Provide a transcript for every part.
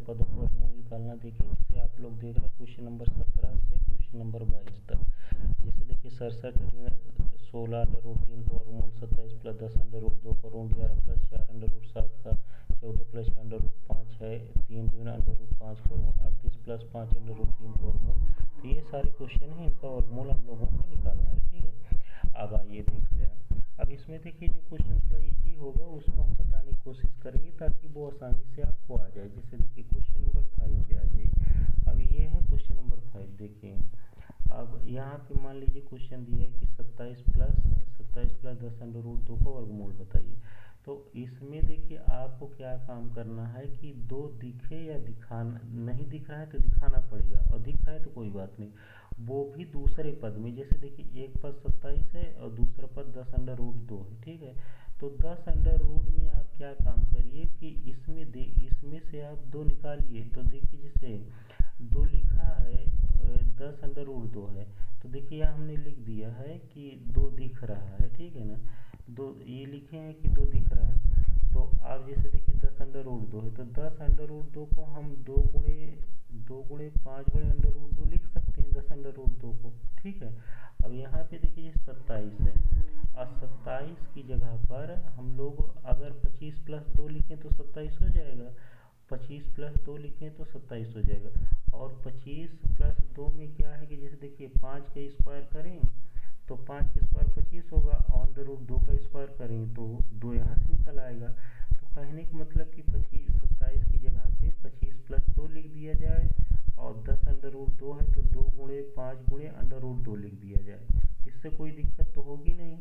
पदों का वर्गमूल निकालना देखिए। जैसे आप लोग देख रहे हैं क्वेश्चन नंबर 17 से क्वेश्चन नंबर 22 तक। जैसे देखिए 67 16 अंडर रूट 3 का वर्गमूल 27 प्लस 10 अंडर रूट 2 का ऋण 11 प्लस 4 अंडर रूट 7 का 14 प्लस अंडर रूट 5 है 3 ऋण अंडर रूट 5 का वर्गमूल 38 प्लस 5 अंडर रूट 3 का वर्गमूल। तो ये सारे क्वेश्चन हैं, इनका वर्गमूल हम लोगों को निकालना है, ठीक है। अब आइए देखते हैं। अब इसमें देखिए जो क्वेश्चन थोड़ा इजी होगा उसको हम बताने की कोशिश करेंगे ताकि वो आसानी से आपको आ जाए। जैसे देखिए क्वेश्चन नंबर 5 पे आ जाइए। अब ये है क्वेश्चन नंबर 5। देखिए अब यहाँ पे मान लीजिए क्वेश्चन दिया है कि 27 प्लस 10 अंडर रूट 2 का वर्गमूल बताइए। तो इसमें देखिए आपको क्या काम करना है कि दो दिखे या दिखाना, नहीं दिख रहा है तो दिखाना पड़ेगा, और दिख रहा है तो कोई बात नहीं, वो भी दूसरे पद में। जैसे देखिए एक पद 27 है और दूसरा पद 10 अंडर रूट 2 है, ठीक है। तो 10 अंडर रूट में आप क्या काम करिए कि इसमें से आप दो निकालिए। तो देखिए जैसे दो लिखा है 10 अंडर रूट 2 है, तो देखिए यहाँ हमने लिख दिया है कि दो दिख रहा है, ठीक है ना। दो ये लिखे हैं कि दो दिख रहा है। तो आप जैसे देखिए 10 अंडर रूट 2 है, तो 10 अंडर रूट 2 को हम 2 गुणे 5 गुणे अंडर रूट 2 लिख सकते हैं 10 अंडर रूट 2 को, ठीक है। अब यहाँ पे देखिए 27 है, और 27 की जगह पर हम लोग अगर 25 प्लस 2 लिखें तो 27 हो जाएगा, 25 प्लस 2 लिखें तो 27 हो जाएगा। और 25 प्लस 2 में क्या है कि जैसे देखिए 5 का स्क्वायर करें तो 5 का स्क्वायर 25 होगा, और अंडर रूट 2 का स्क्वायर करें तो 2 यहाँ से निकल आएगा। तो कहने का मतलब कि 27 की जगह पे 25 प्लस 2 लिख दिया जाए, और 10 अंडर रूट 2 है तो 2 गुणे 5 गुणे अंडर रूट 2 लिख दिया जाए। इससे कोई दिक्कत तो होगी नहीं,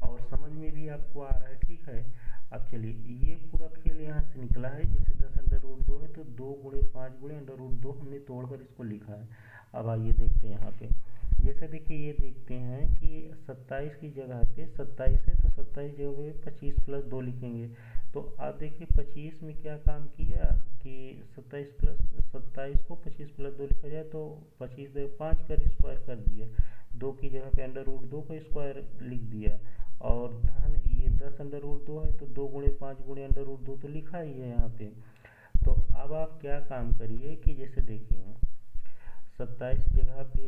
और समझ में भी आपको आ रहा है, ठीक है। अब चलिए ये पूरा खेल यहाँ से निकला है। जैसे 10 अंडर रूट 2 है तो 2 गुणे 5 गुणे अंडर रूट 2 हमने तोड़कर इसको लिखा है। अब आइए देखते हैं यहाँ पे। जैसे देखिए ये देखते हैं कि 27 की जगह पे 27 है तो 27 जगह पे 25 प्लस 2 लिखेंगे। तो आप देखिए 25 में क्या काम किया कि 27 को 25 प्लस 2 लिखा जाए तो 25 5 का स्क्वायर कर दिया, 2 की जगह पे अंडर रूट 2 का स्क्वायर लिख दिया, और धन ये 10 अंडर रूट 2 है तो 2 गुणे 5 गुणे अंडर रूट 2 तो लिखा ही है यहाँ पे। तो अब आप क्या काम करिए कि जैसे देखिए 27 की जगह पे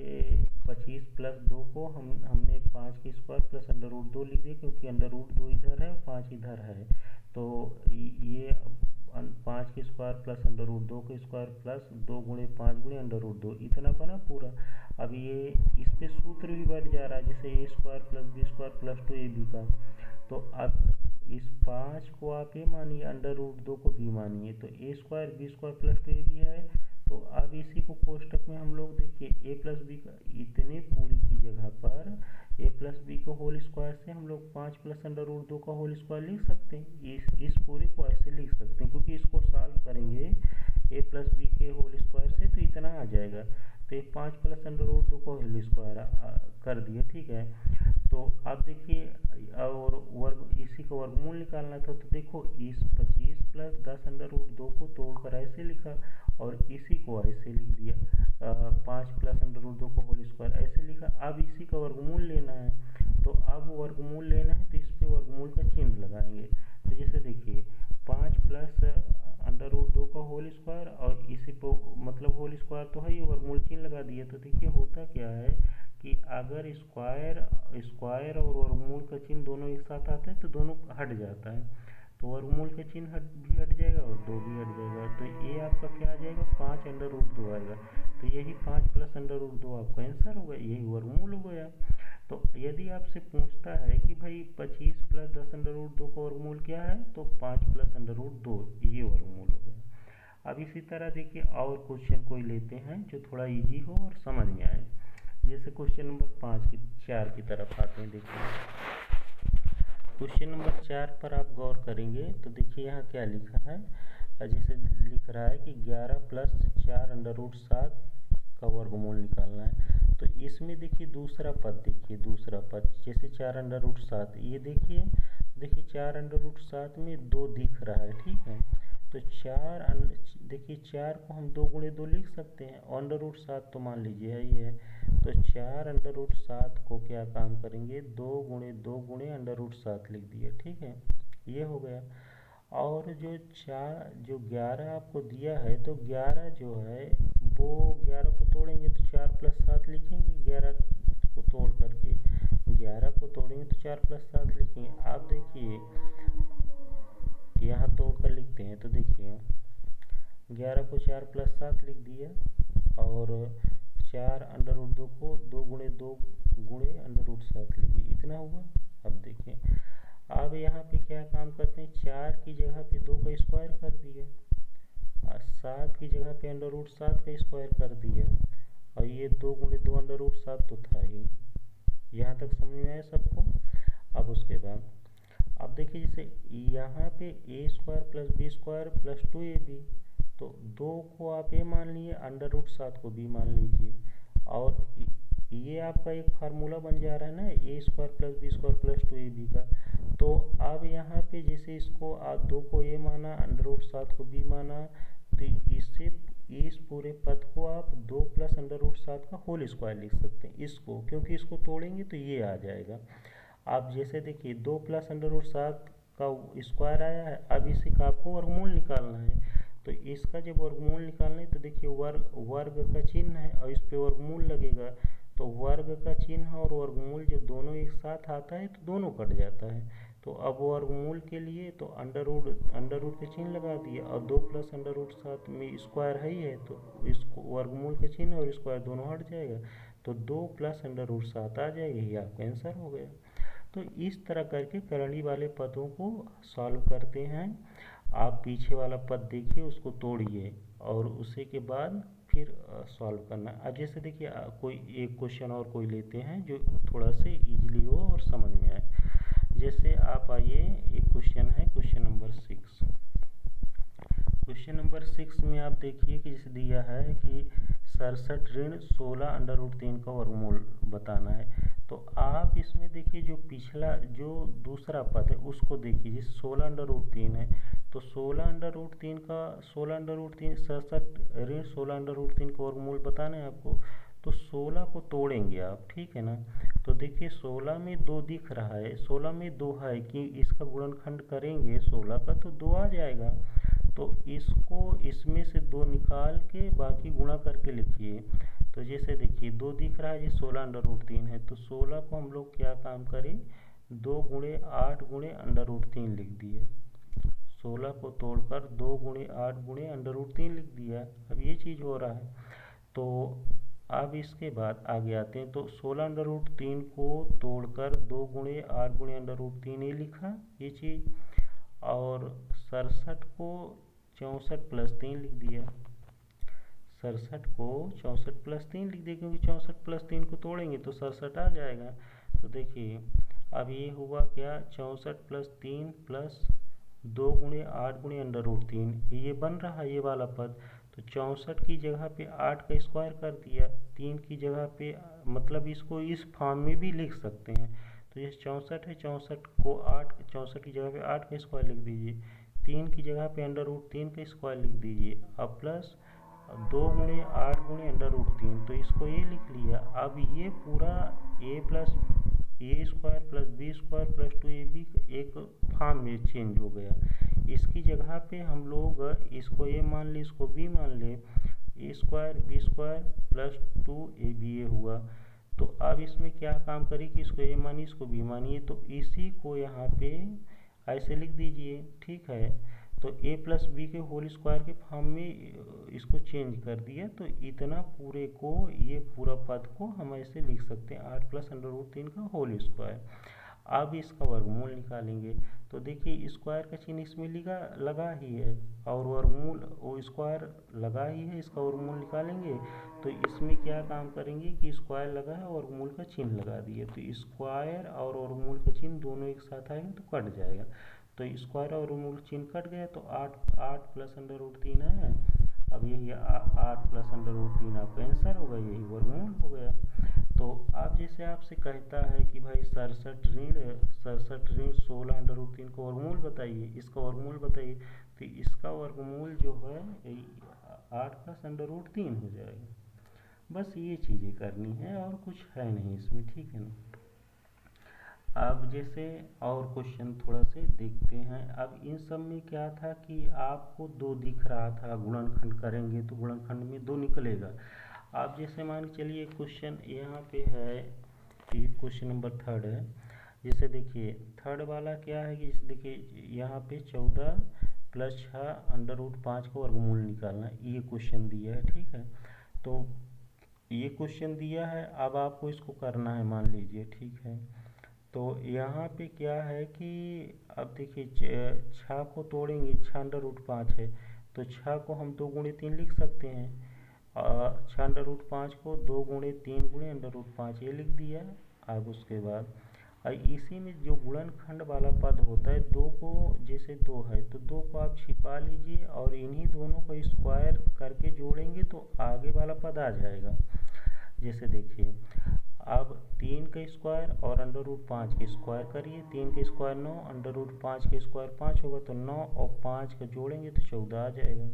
25 प्लस 2 को हमने 5 के स्क्वायर प्लस अंडर रूट 2 लिख दिया, क्योंकि अंडर रूट 2 इधर है और 5 इधर है। तो ये 5 के स्क्वायर प्लस अंडर रूट 2 के स्क्वायर प्लस 2 गुणे 5 गुणे अंडर रूट 2 इतना बना पूरा। अब ये इस पे सूत्र भी बढ़ जा रहा है, जैसे A square plus B square plus 2ab का। तो अब इस 5 को आप ये मानिए, अंडर रूट 2 को बी मानिए, तो A square B square plus 2ab है। तो अब इसी को कोष्टक में हम लोग देखिए ए प्लस बी का इतने पूरी की जगह पर ए प्लस बी को होल स्क्वायर से हम लोग 5 प्लस अंडर रूट 2 का होल स्क्वायर लिख सकते हैं। इस पूरी को ऐसे लिख सकते हैं, क्योंकि इसको सॉल्व करेंगे ए प्लस बी के होल स्क्वायर से तो इतना आ जाएगा। तो ये 5 प्लस अंडर रूट 2 का होल स्क्वायर कर दिए, ठीक है। तो अब देखिए और इसी का वर्गमूल निकालना था, तो देखो इस 25 प्लस 10 अंडर रूट 2 को तोड़कर ऐसे लिखा, और इसी को ऐसे लिख दिया 5 प्लस अंडर रूट 2 को होल स्क्वायर ऐसे लिखा। अब इसी का वर्गमूल लेना है, तो अब वर्गमूल लेना है तो इस पे वर्गमूल का चिन्ह लगाएंगे। तो जैसे देखिए 5 प्लस अंडर रूट 2 का होल स्क्वायर, और इसी को मतलब होल स्क्वायर तो है, ये वर्गमूल चिन्ह लगा दिया। तो देखिए होता क्या है कि अगर स्क्वायर और वर्गमूल का चिन्ह दोनों एक साथ आते हैं तो दोनों हट जाता है, तो वर्गमूल का चिन्ह भी हट जाएगा और 2 भी हट जाएगा। तो ये आपका क्या आ जाएगा 5 अंडर रूट 2 आएगा। तो यही 5 प्लस अंडर रूट 2 आपका आंसर होगा, यही वर्गमूल हो गया। तो यदि आपसे पूछता है कि भाई 25 प्लस 10 अंडर रूट 2 का वर्गमूल क्या है, तो 5 प्लस अंडर रूट 2 ये वर्गमूल हो गया। अब इसी तरह देखिए और क्वेश्चन कोई लेते हैं जो थोड़ा इजी हो और समझ में आए। जैसे क्वेश्चन नंबर 4 की तरफ आते हैं। देखिए क्वेश्चन नंबर 4 पर आप गौर करेंगे तो देखिए यहाँ क्या लिखा है। जैसे लिख रहा है कि 11 प्लस 4 अंडर रूट 7 का वर्गमूल निकालना है। तो इसमें देखिए दूसरा पद जैसे 4 अंडर रूट 7, ये देखिए 4 अंडर रूट 7 में 2 दिख रहा है, ठीक है। तो देखिए 4 को हम 2 गुणे 2 लिख सकते हैं, अंडर रूट 7 तो मान लीजिए ये है। तो 4 अंडर रूट 7 को क्या काम करेंगे 2 गुणे अंडर रूट 7 लिख दिया, ठीक है, ये हो गया। और जो 11 आपको दिया है, तो 11 जो है वो 11 को तोड़ेंगे तो 4 + 7 लिखेंगे। 11 को तोड़ करके 11 को तोड़ेंगे तो 4 + 7 लिखेंगे। आप देखिए यहाँ तोड़ कर लिखते हैं तो देखिए 11 को 4 + 7 लिख दिया, और 4 √2 को 2 × 2 × √7 लिख दिया। इतना हुआ। अब देखिए अब यहाँ पे क्या काम करते हैं, 4 की जगह पे 2 का स्क्वायर कर दिया, और 7 की जगह पे √7 का स्क्वायर कर दिया, और ये 2 × 2 √7 तो था ही। यहाँ तक समझ में आया सबको। अब उसके बाद अब देखिए जैसे यहाँ पे a² + b² + 2ab, तो 2 को आप a मान लिए, √7 को b मान लीजिए, और ये आपका एक फार्मूला बन जा रहा है ना, a² + b² + 2ab का। तो अब यहाँ पे जैसे इसको 2 को a माना, √7 को b माना, तो इससे इस पूरे पद को आप 2 + √7 का होल स्क्वायर लिख सकते हैं इसको, क्योंकि इसको तोड़ेंगे तो ये आ जाएगा। आप जैसे देखिए 2 + √7 का स्क्वायर आया है, अब इसी का आपको वर्गमूल निकालना है। तो इसका जब वर्गमूल निकालना है तो देखिए वर्ग का चिन्ह है और इस पे वर्गमूल लगेगा, तो वर्ग का चिन्ह और वर्गमूल जब दोनों एक साथ आता है तो दोनों कट जाता है। तो अब वर्गमूल के लिए तो अंडर रूट के चिन्ह लगा दिए, और 2 + √7 में स्क्वायर है ही है, तो इसको वर्गमूल के चिन्ह और स्क्वायर दोनों हट जाएगा, तो 2 + √7 आ जाएगा। ये आपका आंसर हो गया। तो इस तरह करके करणी वाले पदों को सॉल्व करते हैं। आप पीछे वाला पद देखिए, उसको तोड़िए, और उसी के बाद फिर सॉल्व करना। अब जैसे देखिए कोई एक क्वेश्चन और कोई लेते हैं जो थोड़ा सा इजीली हो और समझ में आए। जैसे आप आइए, एक क्वेश्चन है क्वेश्चन नंबर 6। क्वेश्चन नंबर 6 में आप देखिए कि जैसे दिया है कि 67 ऋण 16 √3 का वर्गमूल बताना है। तो आप इसमें देखिए जो पिछला जो दूसरा पद है उसको देखिए, जैसे 16 √3 है, तो 16 √3 का 67 ऋण 16 √3 का वर्गमूल बताना है आपको। तो 16 को तोड़ेंगे आप, ठीक है ना। तो देखिए 16 में 2 दिख रहा है, 16 में 2 है कि इसका गुणनखंड करेंगे 16 का तो 2 आ जाएगा। तो इसको इसमें से 2 निकाल के बाकी गुणा करके लिखिए। तो जैसे देखिए 2 दिख रहा है, ये 16 √3 है, तो 16 को हम लोग क्या काम करें, 2 × 8 × √3 लिख दिया। 16 को तोड़कर 2 × 8 × √3 लिख दिया। अब ये चीज़ हो रहा है। तो अब इसके बाद आगे आते हैं, तो 16 √3 को तोड़कर 2 × 8 × √3 ये लिखा ये चीज़, और 67 को 64 + 3 लिख दिया। 67 को 64 + 3 लिख दिया, क्योंकि 64 + 3 को तोड़ेंगे तो 67 आ जाएगा। तो देखिए अब ये हुआ क्या, 64 + 3 + 2 × 8 × √3 ये बन रहा है ये वाला पद। तो 64 की जगह पे 8 का स्क्वायर कर दिया, 3 की जगह पे, मतलब इसको इस फॉर्म में भी लिख सकते हैं। तो ये 64 है, 64 की जगह पे 8 का स्क्वायर लिख दीजिए, 3 की जगह पे √3 का स्क्वायर लिख दीजिए, अब प्लस 2 × 8 × √3, तो इसको ये लिख लिया। अब ये पूरा a + b² + 2ab एक फॉर्म में चेंज हो गया। इसकी जगह पे हम लोग इसको a मान ले, इसको b मान ले, a² b² + 2ab ये हुआ। तो अब इसमें क्या काम करें कि इसको a मानिए, इसको b मानिए, तो इसी को यहाँ पे ऐसे लिख दीजिए, ठीक है। तो a + b के होल स्क्वायर के फॉर्म में इसको चेंज कर दिया, तो इतना पूरे को, ये पूरा पद को हम ऐसे लिख सकते हैं 8 + √3 का होल स्क्वायर। अब इसका वर्गमूल निकालेंगे, तो देखिए स्क्वायर का चिन्ह इसमें लगा ही है, और वर्गमूल वो स्क्वायर लगा ही है, इसका वर्गमूल निकालेंगे। तो इसमें क्या काम करेंगे कि स्क्वायर लगा है, वर्गमूल का चिन्ह लगा दिए, तो स्क्वायर और वर्गमूल का चिन्ह दोनों एक साथ आएंगे तो कट जाएगा। तो स्क्वायर और वर्गमूल चिन्ह कट गया, तो 8 + √3 है। अब यही 8 + √3 आपका आंसर होगा, यही वर्गमूल हो गया। तो अब जैसे आपसे कहता है कि भाई 67 ऋण 16 √3 का वर्गमूल बताइए, इसका वर्गमूल बताइए, तो इसका वर्गमूल जो है 8 + √3 हो जाएगा। बस ये चीज़ें करनी है और कुछ है नहीं इसमें, ठीक है ना। अब जैसे और क्वेश्चन थोड़ा से देखते हैं। अब इन सब में क्या था कि आपको दो दिख रहा था, गुणनखंड करेंगे तो गुणनखंड में दो निकलेगा। आप जैसे मान के चलिए क्वेश्चन यहाँ पे है कि क्वेश्चन नंबर थर्ड है। जैसे देखिए थर्ड वाला क्या है कि जैसे देखिए यहाँ पे 14 + 6 √5 का वर्गमूल निकालना, ये क्वेश्चन दिया है। ठीक है, तो ये क्वेश्चन दिया है, अब आपको इसको करना है मान लीजिए। ठीक है, तो यहाँ पे क्या है कि अब देखिए 6 को तोड़ेंगे, 6√5 है तो 6 को हम 2 × 3 लिख सकते हैं। 6√5 को 2 × 3 × √5 ये लिख दिया। अब उसके बाद इसी में जो गुणनखंड वाला पद होता है, दो को जैसे दो है तो दो को आप छिपा लीजिए और इन्हीं दोनों को स्क्वायर करके जोड़ेंगे तो आगे वाला पद आ जाएगा। जैसे देखिए अब 3 का स्क्वायर और √5 के स्क्वायर करिए, 3 का स्क्वायर 9, √5 के स्क्वायर 5 होगा तो 9 और 5 का जोड़ेंगे तो 14 आ जाएगा।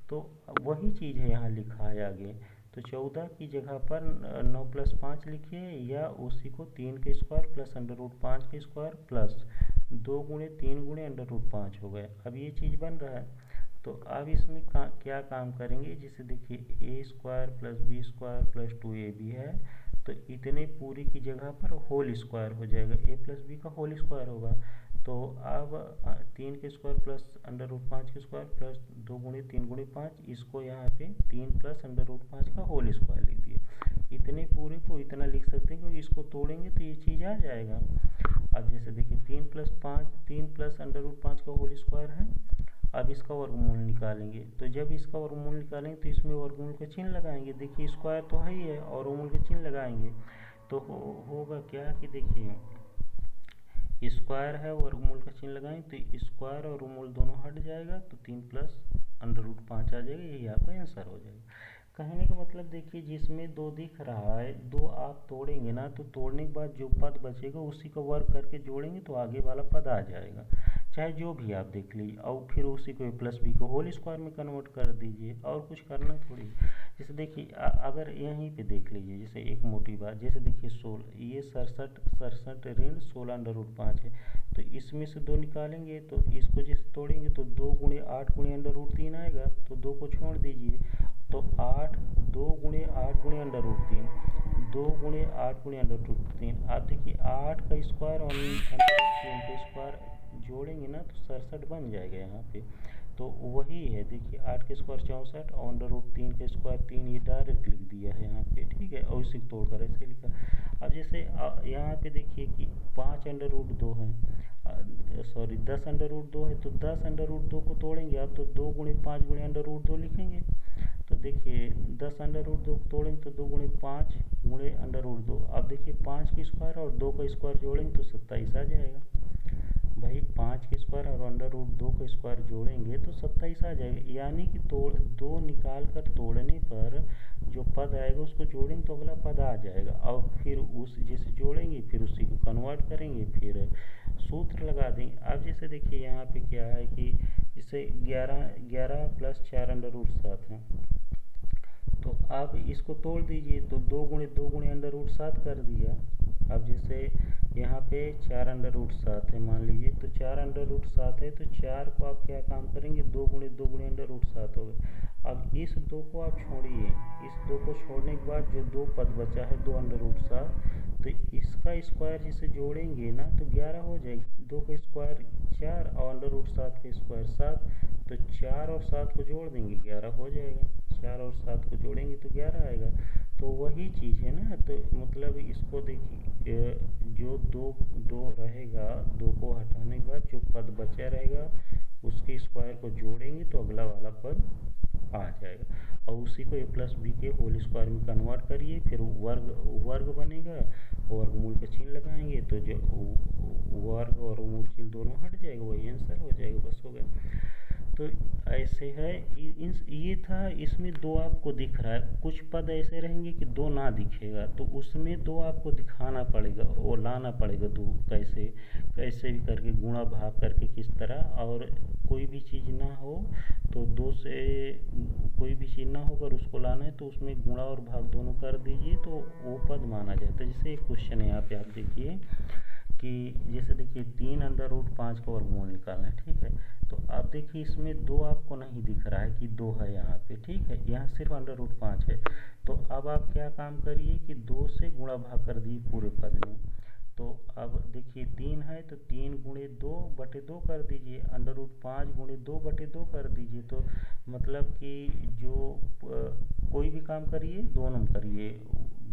तो वही चीज़ है यहाँ लिखा है आगे, तो 14 की जगह पर 9 + 5 लिखिए या उसी को 3 के स्क्वायर प्लस √5 के स्क्वायर प्लस 2 × 3 × √5 हो गए। अब ये चीज़ बन रहा है, तो अब इसमें क्या काम करेंगे। जैसे देखिए a² + b² + 2ab है, तो इतने पूरी की जगह पर होल स्क्वायर हो जाएगा, a + b का होल स्क्वायर होगा। तो अब 3 के स्क्वायर प्लस √5 के स्क्वायर प्लस 2 × 3 × 5, इसको यहाँ पे 3 + √5 का होल स्क्वायर लिख दिए। इतने पूरे को इतना लिख सकते हैं क्योंकि इसको तोड़ेंगे तो ये चीज़ आ जाएगा। अब जैसे देखिए 3 + √5 का होल स्क्वायर है। अब इसका वर्गमूल निकालेंगे, तो जब इसका वर्गमूल निकालेंगे तो इसमें वर्गमूल का चिन्ह लगाएंगे। देखिए स्क्वायर तो है ही है और वर्गमूल का चिन्ह लगाएंगे तो होगा क्या कि देखिए स्क्वायर है, वर्गमूल का चिन्ह लगाएंगे तो स्क्वायर और वर्गमूल दोनों हट जाएगा तो 3 + √5 आ जाएगा। यही आपका आंसर हो जाएगा। कहने का मतलब देखिए जिसमें दो दिख रहा है, दो आप तोड़ेंगे ना तो तोड़ने के बाद जो पद बचेगा उसी को वर्ग करके जोड़ेंगे तो आगे वाला पद आ जाएगा, चाहे जो भी आप देख लीजिए। और फिर उसी को a + b को होल स्क्वायर में कन्वर्ट कर दीजिए, और कुछ करना थोड़ी। जैसे देखिए अगर यहीं पे देख लीजिए, जैसे एक मोटी बात, जैसे देखिए 16, ये 67 ऋण 16 √5 है, तो इसमें से दो निकालेंगे तो इसको जैसे तोड़ेंगे तो 2 × 8 × √3 आएगा, तो 2 को छोड़ दीजिए तो 8, 2 × 8 × √3, 2 × 8 × √3। आप देखिए 8 का स्क्वायर और √3 का स्क्वायर जोड़ेंगे ना तो 67 बन जाएगा यहाँ पे। तो वही है, देखिए 8 के स्क्वायर 64 और √3 के स्क्वायर 3, ये डायरेक्ट लिख दिया है यहाँ पे। ठीक है, और इसी को तोड़कर ऐसे लिखा। अब जैसे यहाँ पे देखिए कि 5 √2 है, सॉरी 10 √2 है, तो 10 √2 को तोड़ेंगे आप तो 2 × 5 × √2 लिखेंगे। तो देखिए 10 √2 को तोड़ेंगे तो 2 × 5 × √2। अब देखिए 5 का स्क्वायर और 2 का स्क्वायर जोड़ेंगे तो 27 आ जाएगा। भाई 5 के स्क्वायर और √2 का स्क्वायर जोड़ेंगे तो 27 आ जाएगा। यानी कि दो निकाल कर तोड़ने पर जो पद आएगा उसको जोड़ेंगे तो अगला पद आ जाएगा, और फिर उस जैसे जोड़ेंगे फिर उसी को कन्वर्ट करेंगे, फिर सूत्र लगा देंगे। अब जैसे देखिए यहाँ पे क्या है कि जैसे 11 + 4 √7 है, तो आप इसको तोड़ दीजिए तो 2 × 2 × √7 कर दिया। अब जैसे यहाँ पे 4 √7 है मान लीजिए, तो 4 √7 है तो 4 को आप क्या काम करेंगे, 2 × 2 × √7 हो गए। अब इस 2 को आप छोड़िए, इस 2 को छोड़ने के बाद जो 2 पद बचा है 2 √7, तो इसका स्क्वायर जिसे जोड़ेंगे ना तो 11 हो जाएगी। 2 का स्क्वायर 4 और √7 का स्क्वायर 7, तो 4 और 7 को जोड़ देंगे 11 हो जाएगा। 4 और 7 को जोड़ेंगे तो 11 आएगा। तो वही चीज़ है ना, तो मतलब इसको देखिए जो दो रहेगा, 2 को हटाने के बाद जो पद बचा रहेगा उसके स्क्वायर को जोड़ेंगे तो अगला वाला पद आ जाएगा, और उसी को a + b के होल स्क्वायर में कन्वर्ट करिए, फिर वर्ग बनेगा, वर्गमूल का चिन्ह लगाएंगे तो जो वर्ग और मूल चिन्ह दोनों हट जाएगा, वही आंसर हो जाएगा, बस हो गया। तो ऐसे है, ये था, इसमें दो आपको दिख रहा है। कुछ पद ऐसे रहेंगे कि दो ना दिखेगा, तो उसमें दो आपको दिखाना पड़ेगा, वो लाना पड़ेगा दो, कैसे भी करके गुणा भाग करके किस तरह, और कोई भी चीज़ ना हो तो दो से कोई भी चीज़ ना हो अगर उसको लाना है तो उसमें गुणा और भाग दोनों कर दीजिए तो वो पद माना जाता है। जैसे एक क्वेश्चन है यहाँ पे आप देखिए कि जैसे देखिए 3√5 का वर्गमूल निकालना है, ठीक है। तो अब देखिए इसमें 2 आपको नहीं दिख रहा है कि 2 है यहाँ पे, ठीक है, यहाँ सिर्फ √5 है। तो अब आप क्या काम करिए कि 2 से गुणा भाग कर दिए पूरे पद में। तो अब देखिए 3 है तो 3 गुणे 2/2 कर दीजिए, √5 गुणे 2/2 कर दीजिए। तो मतलब कि जो कोई भी काम करिए 2 नंबर करिए,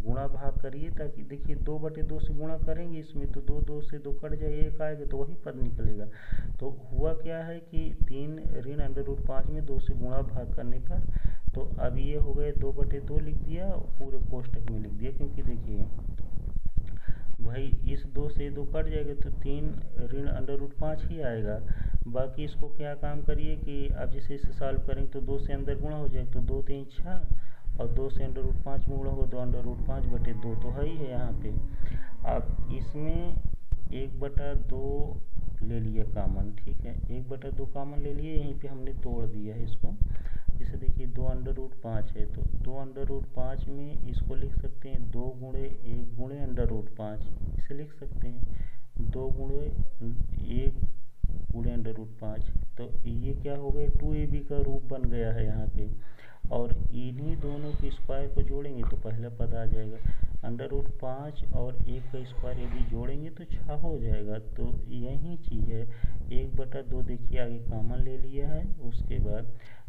गुणा भाग करिए, ताकि देखिए 2/2 से गुणा करेंगे इसमें तो 2 से 2 कट जाए, 1 आएगा तो वही पद निकलेगा। तो हुआ क्या है कि 3 ऋण √5 में 2 से गुणा भाग करने पर, तो अब ये हो गए 2/2 लिख दिया, पूरे कोष्टक में लिख दिया, क्योंकि देखिए भाई इस 2 से 2 कट जाएगा तो 3 ऋण √5 ही आएगा। बाकी इसको क्या काम करिए कि अब जैसे इसे सॉल्व करेंगे तो 2 से अंदर गुणा हो जाएगा, तो 2 3 6 और 2 से √5 में गुणा हो तो √5/2 तो है ही है यहाँ पे। अब इसमें 1/2 ले लिया कॉमन, ठीक है, 1/2 कॉमन ले लिए, यहीं पे हमने तोड़ दिया है इसको। जैसे देखिए 2√5 है तो 2√5 में इसको लिख सकते हैं 2 गुणे 1 गुणे √5, इसे लिख सकते हैं 2 गुणे 1 गुणे √5। तो ये क्या हो गया 2ab का रूप बन गया है यहाँ पे। और इन्हीं दोनों के स्क्वायर को जोड़ेंगे तो पहला पद आ जाएगा, √5 और 1 का स्क्वायर यदि जोड़ेंगे तो 6 हो जाएगा। तो यही चीज़ है, 1/2 देखिए आगे कॉमन ले लिया है, उसके बाद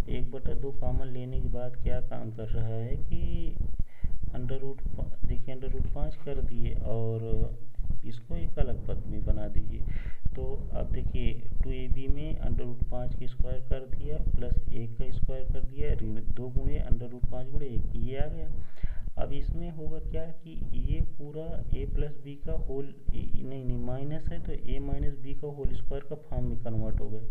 1/2 कॉमन लेने के बाद क्या काम कर रहा है कि देखिए √5 कर दिए और इसको एक अलग पद में बना दीजिए। तो अब देखिए 2ab में √5 का स्क्वायर कर दिया प्लस 1 का स्क्वायर कर दिया, ऋण 2 गुणे √5 गुणे 1 ये आ गया। अब इसमें होगा क्या कि ये पूरा a प्लस बी का होल नहीं माइनस है, तो a माइनस बी का होल स्क्वायर का फॉर्म में कन्वर्ट हो गया।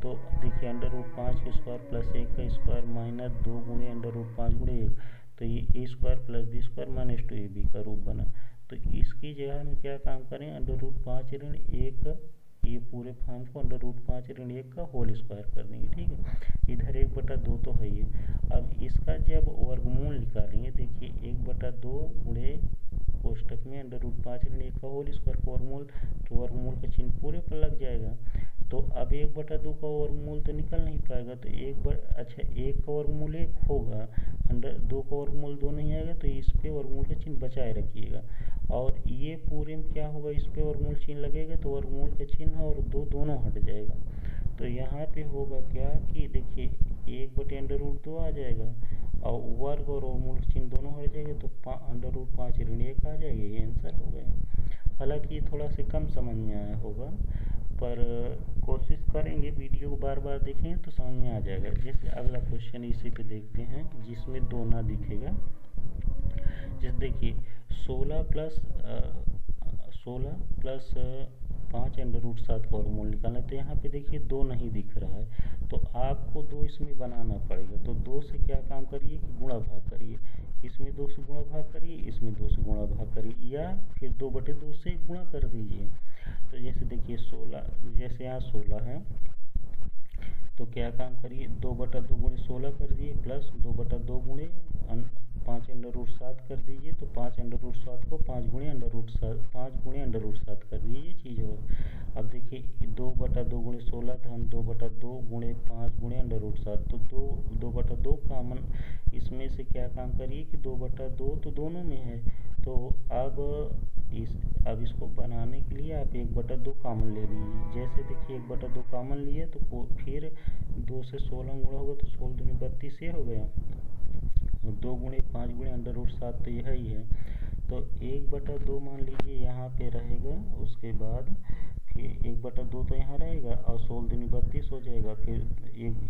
तो देखिए √5 का स्क्वायर प्लस 1 का स्क्वायर माइनस 2 गुणे √5 गुणे 1, तो ये a square plus B square minus 2ab का रूप बना। तो इसकी जगह में क्या काम करें, √5 ऋण 1 ये पूरे फॉर्म को √5 ऋण 1 का होल स्क्वायर कर देंगे, ठीक है। इधर 1/2 तो है ही। अब इसका जब वर्गमूल निकालेंगे, देखिए 1/2 गुणे कोष्टक में √5 ऋण 1 का होल स्क्वायर का वर्गमूल, तो वर्गमूल का चिन्ह पूरे पर लग जाएगा। तो अब 1/2 का वर्गमूल तो निकल नहीं पाएगा, तो 1 का वर्गमूल 1 होगा, 2 का वर्गमूल 2 नहीं आएगा, तो इस पे वर्गमूल का चिन्ह बचाए रखिएगा। और ये पूरे में क्या होगा, इस पे वर्गमूल चिन्ह लगेगा तो वर्गमूल का चिन्ह और 2 दोनों हट जाएगा। तो यहाँ पे होगा क्या कि देखिए 1/√2 आ जाएगा और वर्ग और वर्गमूल का चिन्ह दोनों हट जाएगा, तो √5 ऋण 1 आ जाएगा, ये आंसर हो गया। हालांकि ये थोड़ा सा कम समझ में आया होगा, पर कोशिश करेंगे, वीडियो को बार बार देखेंगे तो समझ में आ जाएगा। जैसे अगला क्वेश्चन इसी पे देखते हैं जिसमें 2 ना दिखेगा। जैसे देखिए 16 प्लस 5 √7 का वर्गमूल निकालना है, तो यहाँ पे देखिए 2 नहीं दिख रहा है, तो आपको 2 इसमें बनाना पड़ेगा। तो 2 से क्या काम करिए कि गुणा भाग करिए, इसमें 2 से गुणा भाग करिए, इसमें 2 से गुणा भाग करिए, या फिर 2/2 से गुणा कर दीजिए। तो जैसे देखिए 16, जैसे यहाँ 16 है तो क्या काम करिए 2/2 गुणे 16 कर दिए प्लस 2/2 गुणे 5 √7 कर दीजिए, तो 5 √7 को 5 गुणे √7 कर दीजिए, ये चीज़ होगा। अब देखिए 2/2 गुणे 16 धन 2/2 गुणे 5 गुणे √7, तो 2/2 कॉमन, इसमें से क्या काम करिए कि 2/2 तो दोनों में है, तो अब इसको बनाने के लिए आप 1/2 कॉमन ले लीजिए। जैसे देखिए 1/2 कॉमन लिए तो फिर 2 से 16 गुणा होगा तो 16 दूनी 32 ये हो गया, और 2 गुणे 5 गुणे √7 तो यह ही है। तो 1/2 मान लीजिए यहाँ पे रहेगा, उसके बाद फिर 1/2 तो यहाँ रहेगा और 16 दूनी 32 हो जाएगा, फिर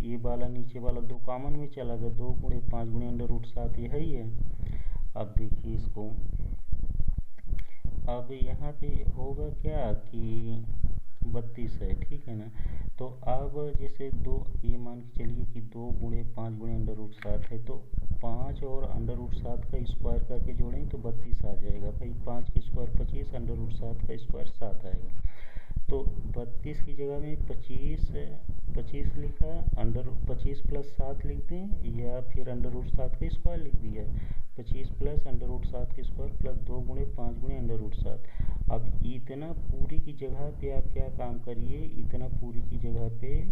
ये वाला नीचे वाला 2 कॉमन में चला गया, 2 गुणे 5 गुणे √7 यह ही है। अब देखिए इसको, अब यहाँ पे होगा क्या कि 32 है, ठीक है ना। तो अब जैसे 2 ये मान के चलिए कि 2 गुणे 5 गुणे √7 है, तो 5 और √7 का स्क्वायर करके जोड़ेंगे तो 32 आ जाएगा। भाई 5 की स्क्वायर 25, √7 का स्क्वायर 7 आएगा। तो 32 की जगह में 25 लिखा, अंडर 25 प्लस 7 लिख दें, या फिर अंडर रूट 7 का स्क्वायर लिख दिया। 25 प्लस अंडर रूट 7 का स्क्वायर प्लस 2 गुणे 5 गुणे अंडर रूट 7। अब इतना पूरी की जगह पे आप क्या काम करिए, इतना पूरी की जगह पे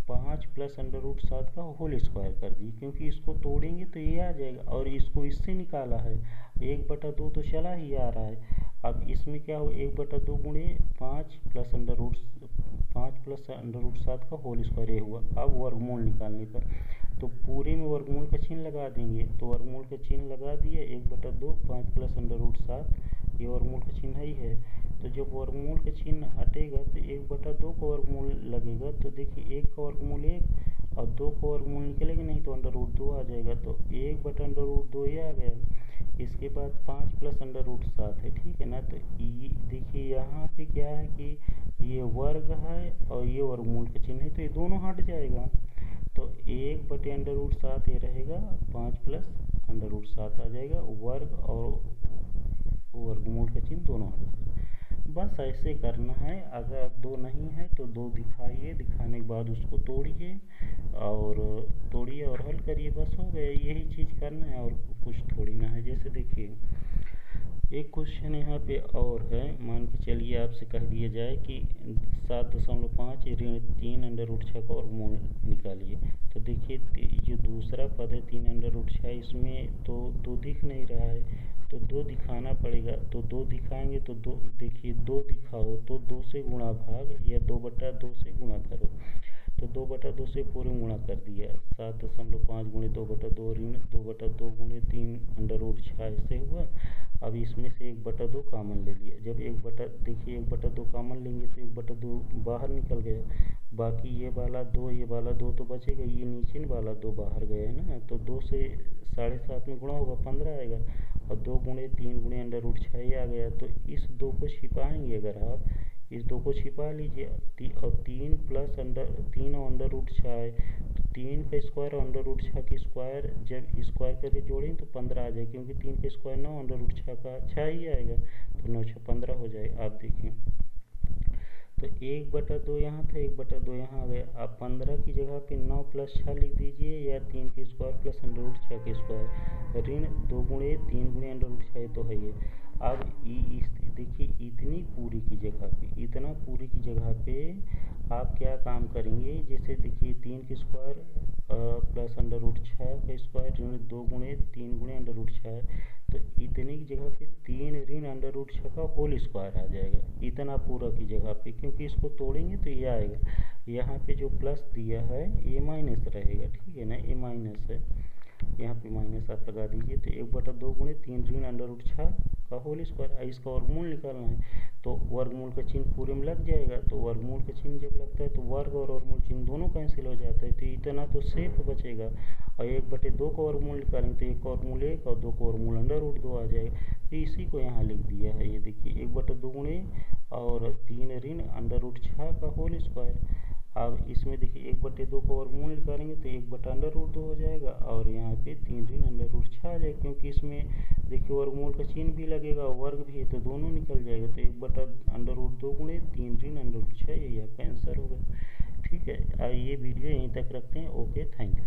5 प्लस अंडर रूट 7 का होल स्क्वायर कर दिए, क्योंकि इसको तोड़ेंगे तो ये आ जाएगा, और इसको इससे निकाला है 1/2 तो चला ही आ रहा है। अब इसमें क्या हो, 1/2 गुणे 5 प्लस अंडर रूट 7 का होल स्क्वायर ये हुआ। अब वर्गमूल निकालने पर तो पूरे में वर्गमूल का चिन्ह लगा देंगे, तो वर्गमूल का चिन्ह लगा दिए, 1/2 5 प्लस अंडर रूट 7, ये वर्गमूल का चिन्ह ही है। तो जब वर्गमूल का चिन्ह हटेगा तो 1/2 का वर्गमूल लगेगा, तो देखिए 1 का वर्गमूल 1 और 2 का वर्गमूल निकलेगा नहीं तो अंडर रूट 2 आ जाएगा, तो 1/√2 ये आ गया। इसके बाद 5 प्लस अंडर रूट 7 है, ठीक है ना। तो ये देखिए यहाँ पे क्या है कि ये वर्ग है और ये वर्गमूल का चिन्ह है, तो ये दोनों हट जाएगा। तो 1/√7 ये रहेगा, 5 प्लस अंडर रूट 7 आ जाएगा, वर्ग और वर्गमूल का चिन्ह दोनों हट जाएगा। बस ऐसे करना है। अगर 2 नहीं है तो 2 दिखाइए, दिखाने के बाद उसको तोड़िए और हल करिए, बस हो गया। यही चीज़ करना है और कुछ थोड़ी ना है। जैसे देखिए एक क्वेश्चन यहाँ पे और है, मान के चलिए आपसे कह दिया जाए कि 7.5 ऋण 3 अंडर रूट 6 का वर्गमूल निकालिए। तो देखिए जो दूसरा पद है 3 अंडर रूट 6, इसमें तो 2 दिख नहीं रहा है, तो 2 दिखाना पड़ेगा। तो 2 दिखाएंगे तो 2 देखिए 2 दिखाओ तो 2 से गुणा भाग या 2/2 से गुणा करो। तो 2/2 से पूरे गुणा कर दिया, 7.5 गुणे 2/2 ऋण 2/2 गुणे 3 अंडर रूट 6 ऐसे हुआ। अब इसमें से 1/2 कॉमन ले लिया। जब देखिए 1/2 कॉमन लेंगे तो 1/2 बाहर निकल गया, बाकी ये वाला 2 तो बचेगा, ये नीचे वाला 2 बाहर गया है ना। तो 2 से 7.5 में गुणा होगा 15 आएगा, और 2 गुणे 3 गुणे अंडर रूट 6 ही आ गया। तो इस 2 को छिपाएंगे, अगर आप इस 2 को छिपा लीजिए, और 3 और अंडर रूट 6 है, तो 3 का स्क्वायर और अंडर रूट 6 की स्क्वायर जब स्क्वायर करके जोड़ेंगे तो 15 आ जाए, क्योंकि 3 का स्क्वायर 9 अंडर रूट 6 का 6 ही आएगा, तो 9 6 15 हो जाए। आप देखिए तो 1/2 यहाँ था, 1/2 यहाँ आ गया। आप 15 की जगह पे 9 प्लस 6 लिख दीजिए, या 3 के स्क्वायर प्लस अंडर रूट 6 के स्क्वायर, ऋण 2 गुणे 3 गुणे अंडर रूट 6 तो है ये। अब देखिए इतना पूरी की जगह पे आप क्या काम करेंगे, जैसे देखिए 3 के स्क्वायर प्लस अंडर रूट 6 का स्क्वायर ऋण 2 गुणे 3 गुणे अंडर रूट 6, तो इतने की जगह पे 3 ऋण अंडर रूट 6 का होल स्क्वायर आ जाएगा, इतना पूरा की जगह पे, क्योंकि इसको तोड़ेंगे तो ये आएगा। यहाँ पे जो प्लस दिया है ये माइनस रहेगा, ठीक है ना, ये माइनस है, यहाँ पे माइनस आप लगा दीजिए। तो 1/2 गुणे 3 ऋण अंडर रूट 6 का होल स्क्वायर, इसका वर्गमूल निकालना है, तो वर्गमूल का चिन्ह पूरे में लग जाएगा। तो वर्गमूल का चिन्ह जब लगता है तो वर्ग और वर्गमूल चिन्ह दोनों कैंसिल हो जाता है, तो इतना तो सेफ बचेगा। और 1/2 का वर्गमूल निकालेंगे तो 1 का वर्गमूल 1 और 2 का वर्गमूल अंडर रूट 2 आ जाएगा। तो इसी को यहाँ लिख दिया है, ये देखिए 1/2 गुणे और 3 ऋण अंडर रूट 6 का होल स्क्वायर। अब इसमें देखिए 1/2 का वर्गमूल निकालेंगे तो 1/√2 हो जाएगा, और यहाँ पे 3 ऋण अंडर रूट 6 आ जाएगा, क्योंकि इसमें देखिए वर्गमूल का चिन्ह भी लगेगा और वर्ग भी है, तो दोनों निकल जाएगा। तो 1/√2 गुणे 3 ऋण अंडर रूट 6, यही आपका आंसर होगा। ठीक है, ये वीडियो यहीं तक रखते हैं। Okay, thank you.